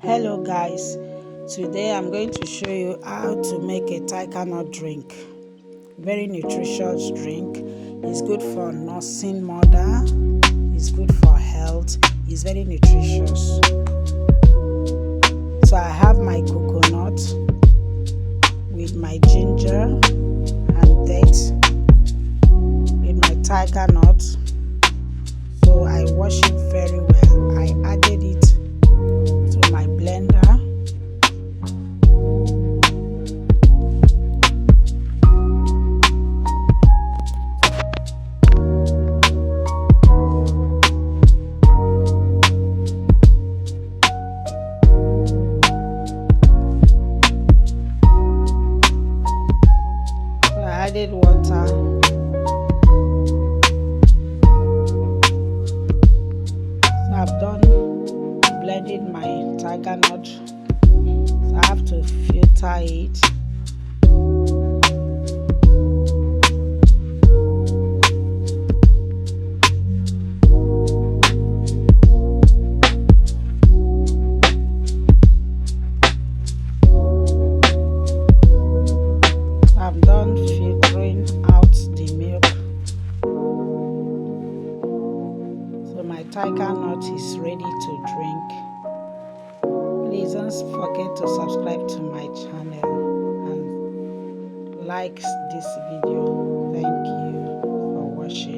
Hello guys, today I'm going to show you how to make a tiger nut drink. Very nutritious drink. It's good for nursing mother, it's good for health, it's very nutritious. So I have my coconut with my ginger and dates with my tiger nut. So I wash it very well. I added it to my blender. So I added water. So I've done blending my tiger nut, so I have to filter it. I'm done filtering out the milk, so my tiger nut is ready to drink. Please don't forget to subscribe to my channel and like this video. Thank you for watching.